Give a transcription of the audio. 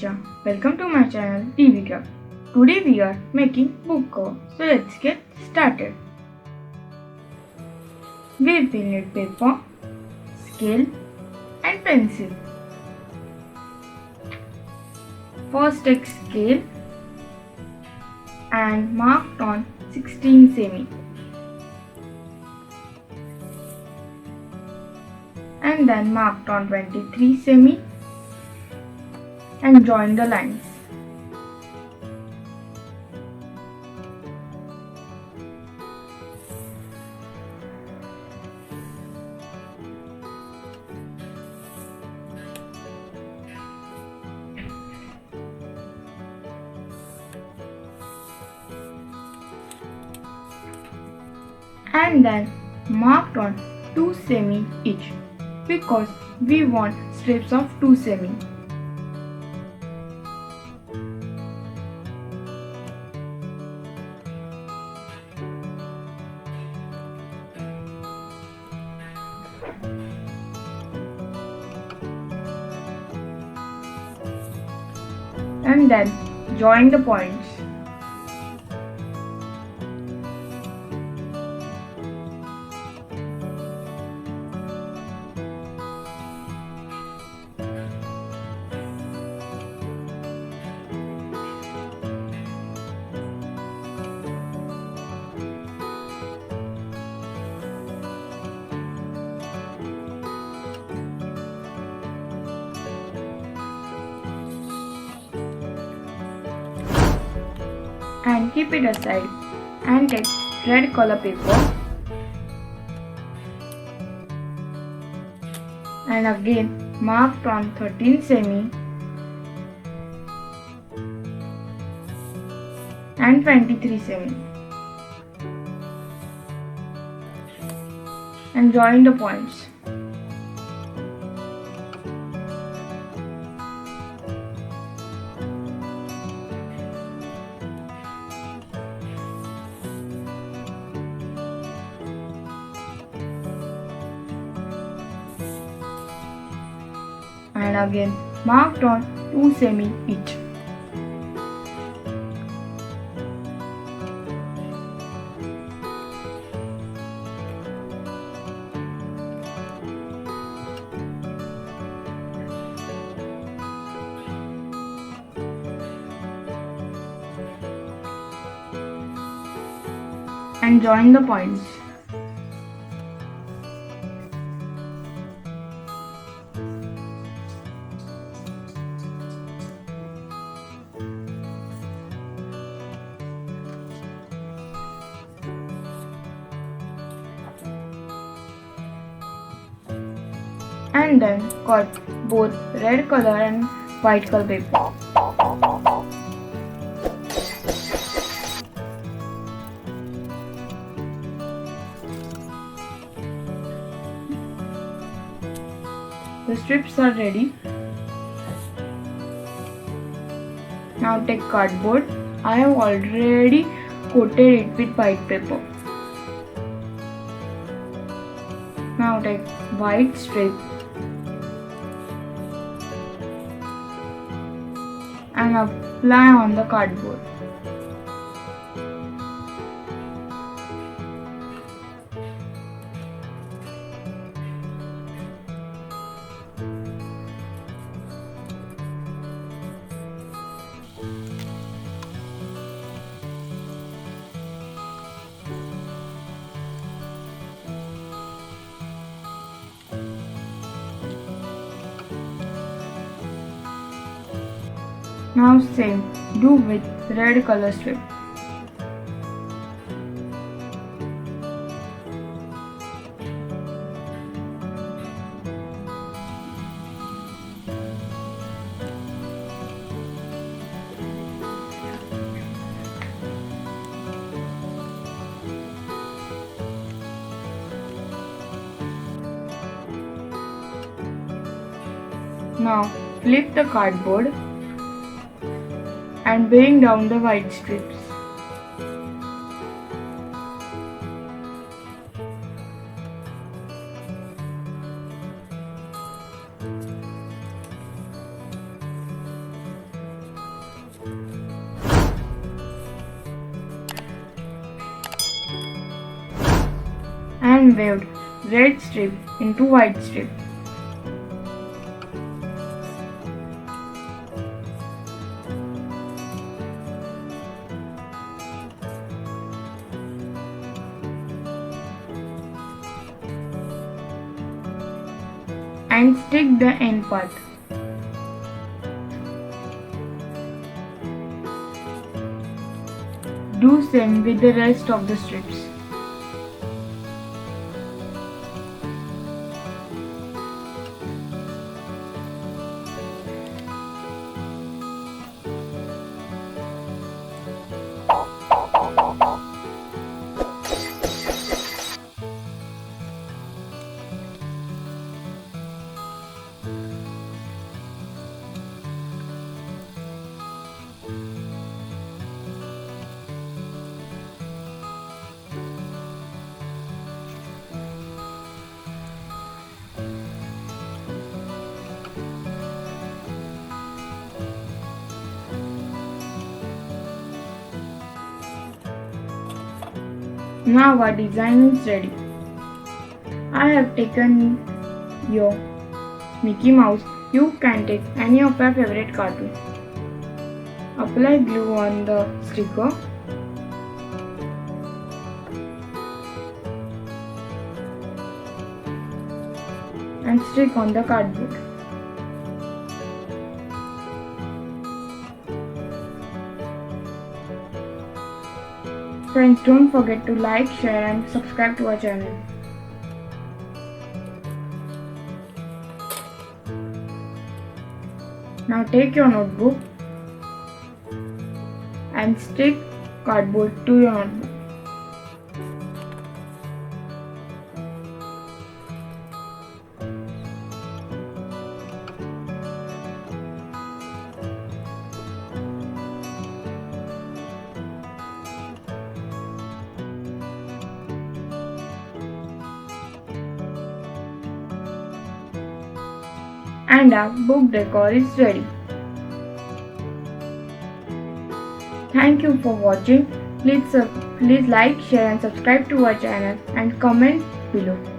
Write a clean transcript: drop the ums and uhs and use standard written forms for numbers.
Raksha. Welcome to my channel TV Craft. Today we are making book cover. So let's get started. We will need paper, scale and pencil. First take scale and marked on 16 semi. And then marked on 23 semi and join the lines. And then marked on 2 semi each because we want strips of 2 semi. And then join the points. And keep it aside and take red color paper and again marked on 13 semi and 23 semi and join the points. And again marked on 2 semi each. And join the points. And then cut both red color and white color paper. The strips are ready. Now take cardboard. I have already coated it with white paper. Now take white strip and apply on the cardboard. Now same do with red color strip. Now flip the cardboard and bring down the white strips. then waved red strip into white strip. And stick the end part. Do same with the rest of the strips. Now our design is ready. I have taken your Mickey Mouse. You can take any of your favorite cartoon. Apply glue on the sticker. And stick on the cardboard. Friends, don't forget to like, share and subscribe to our channel. Now take your notebook and stick cardboard to your notebook. And our book decor is ready. Thank you for watching. Please like, share and subscribe to our channel and comment below.